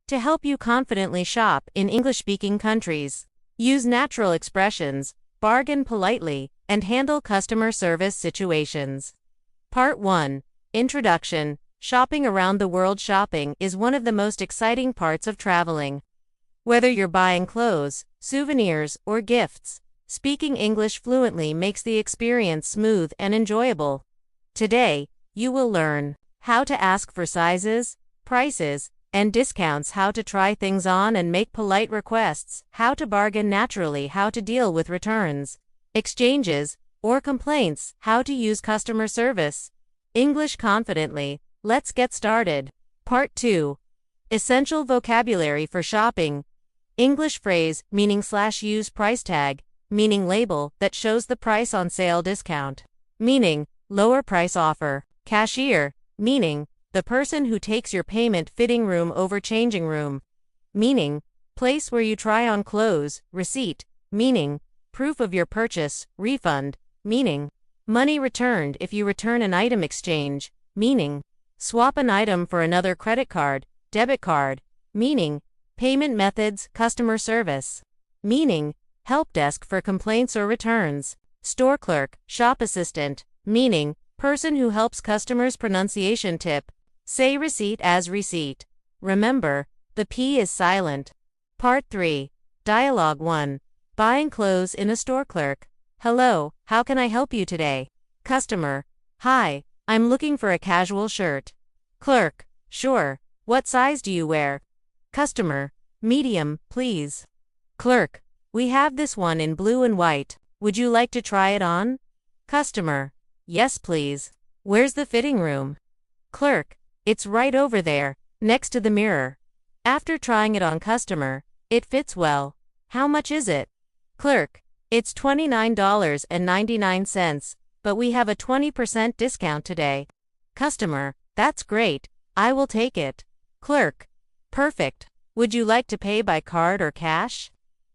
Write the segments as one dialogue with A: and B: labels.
A: to help you confidently shop in English-speaking countries. Use natural expressions, bargain politely, and handle customer service situations. Part 1. Introduction. Shopping around the world. Shopping is one of the most exciting parts of traveling. Whether you're buying clothes, souvenirs, or gifts, speaking English fluently makes the experience smooth and enjoyable. Today, you will learn how to ask for sizes, prices, and discounts, how to try things on and make polite requests, how to bargain naturally, how to deal with returns, exchanges, or complaints, how to use customer service English confidently. Let's get started. Part 2. Essential vocabulary for shopping. English phrase, meaning / use price tag, meaning label that shows the price on sale, discount, meaning lower price offer, cashier, meaning the person who takes your payment, fitting room over changing room, meaning place where you try on clothes, receipt, meaning proof of your purchase, refund, meaning money returned if you return an item, exchange, meaning swap an item for another, credit card, debit card, meaning payment methods, customer service, meaning help desk for complaints or returns, store clerk, shop assistant, meaning person who helps customers, pronunciation tip, say receipt as receipt. Remember, the P is silent. Part 3. Dialogue 1. Buying clothes in a store. Clerk. Hello, how can I help you today? Customer. Hi, I'm looking for a casual shirt. Clerk. Sure, what size do you wear? Customer. Medium, please. Clerk. We have this one in blue and white. Would you like to try it on? Customer. Yes, please. Where's the fitting room? Clerk. It's right over there, next to the mirror. After trying it on, customer. It fits well. How much is it? Clerk. It's $29.99, but we have a 20% discount today. Customer. That's great. I will take it. Clerk. Perfect. Would you like to pay by card or cash?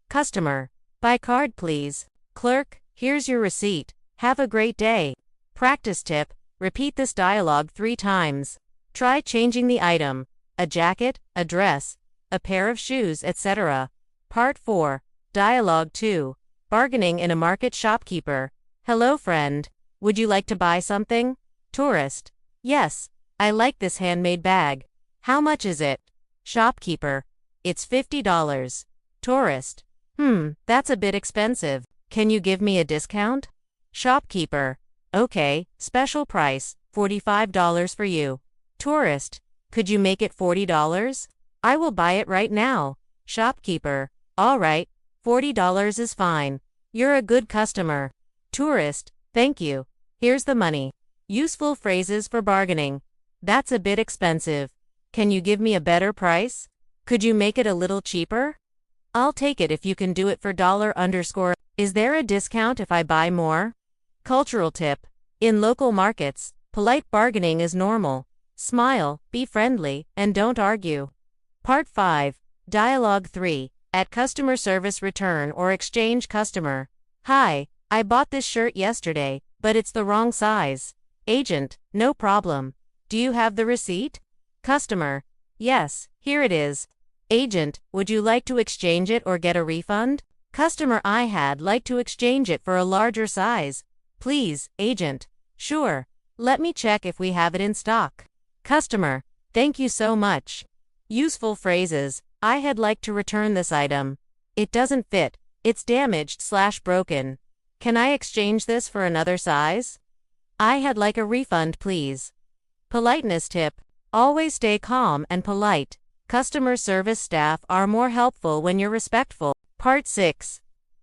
A: Customer. By card, please. Clerk. Here's your receipt. Have a great day. Practice tip. Repeat this dialogue 3 times. Try changing the item, a jacket, a dress, a pair of shoes, etc. Part 4. Dialogue 2. Bargaining in a market. Shopkeeper. Hello, friend. Would you like to buy something? Tourist. Yes, I like this handmade bag. How much is it? Shopkeeper. It's $50. Tourist. That's a bit expensive. Can you give me a discount? Shopkeeper. Okay, special price, $45 for you. Tourist. Could you make it $40? I will buy it right now. Shopkeeper. All right, $40 is fine. You're a good customer. Tourist. Thank you. Here's the money. Useful phrases for bargaining. That's a bit expensive. Can you give me a better price? Could you make it a little cheaper? I'll take it if you can do it for $_. Is there a discount if I buy more? Cultural tip. In local markets, polite bargaining is normal. Smile, be friendly, and don't argue. Part 5. Dialogue 3. At customer service. Return or exchange. Customer. Hi, I bought this shirt yesterday, but it's the wrong size. Agent. No problem. Do you have the receipt? Customer. Yes, here it is. Agent. Would you like to exchange it or get a refund? Customer. I had like to exchange it for a larger size. Please, agent. Sure. Let me check if we have it in stock. Customer. Thank you so much. Useful phrases. I had like to return this item. It doesn't fit. It's damaged / broken. Can I exchange this for another size? I had like a refund, please. Politeness tip. Always stay calm and polite. Customer service staff are more helpful when you're respectful. Part 6.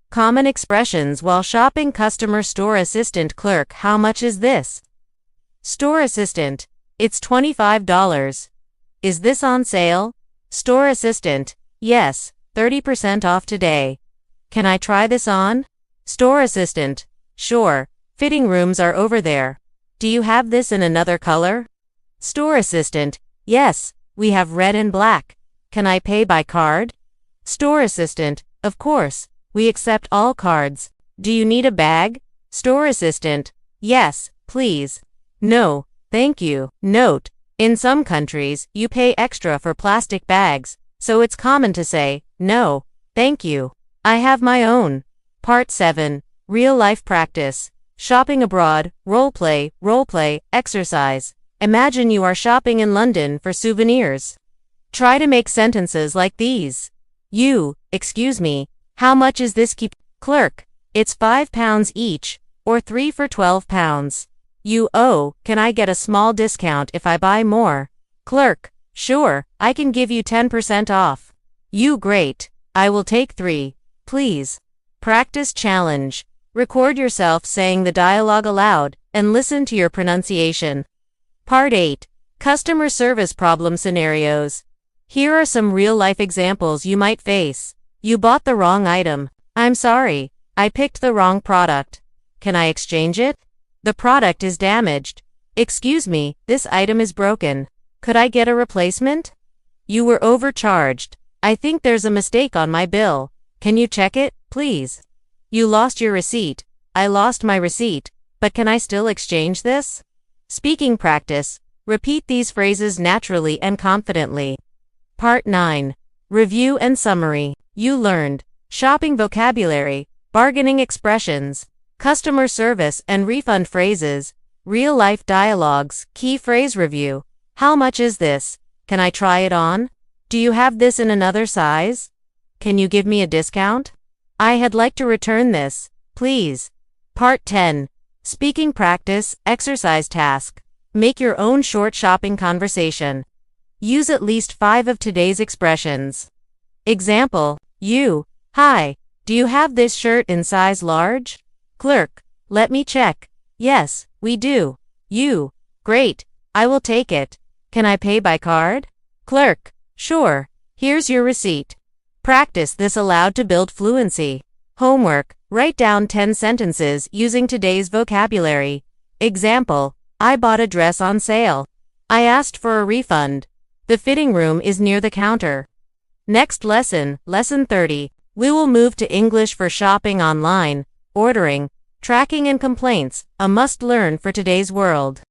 A: Common expressions while shopping. Customer. Store assistant. Clerk. How much is this? Store assistant. It's $25. Is this on sale? Store assistant. Yes, 30% off today. Can I try this on? Store assistant. Sure, fitting rooms are over there. Do you have this in another color? Store assistant. Yes, we have red and black. Can I pay by card? Store assistant. Of course, we accept all cards. Do you need a bag? Store assistant. Yes, please. No, thank you. Note: in some countries, you pay extra for plastic bags, so it's common to say, no, thank you. I have my own. Part 7. Real-life practice. Shopping abroad, role-play, exercise. Imagine you are shopping in London for souvenirs. Try to make sentences like these. Excuse me, how much is this Clerk, it's £5 each, or 3 for £12. Can I get a small discount if I buy more? Clerk, sure, I can give you 10% off. Great, I will take 3, please. Practice challenge. Record yourself saying the dialogue aloud, and listen to your pronunciation. Part 8. Customer service problem scenarios. Here are some real-life examples you might face. You bought the wrong item. I'm sorry, I picked the wrong product. Can I exchange it? The product is damaged. Excuse me, this item is broken. Could I get a replacement? You were overcharged. I think there's a mistake on my bill. Can you check it, please? You lost your receipt. I lost my receipt, but can I still exchange this? Speaking practice. Repeat these phrases naturally and confidently. Part 9. Review and summary. You learned shopping vocabulary, bargaining expressions, customer service and refund phrases, real-life dialogues, key phrase review. How much is this? Can I try it on? Do you have this in another size? Can you give me a discount? I had like to return this, please. Part 10. Speaking practice, exercise task. Make your own short shopping conversation. Use at least 5 of today's expressions. Example, Hi, do you have this shirt in size large? Clerk, let me check. Yes, we do. Great, I will take it. Can I pay by card? Clerk, sure, here's your receipt. Practice this aloud to build fluency. Homework, write down 10 sentences using today's vocabulary. Example, I bought a dress on sale. I asked for a refund. The fitting room is near the counter. Next lesson, Lesson 30, we will move to English for shopping online, ordering, tracking and complaints, a must-learn for today's world.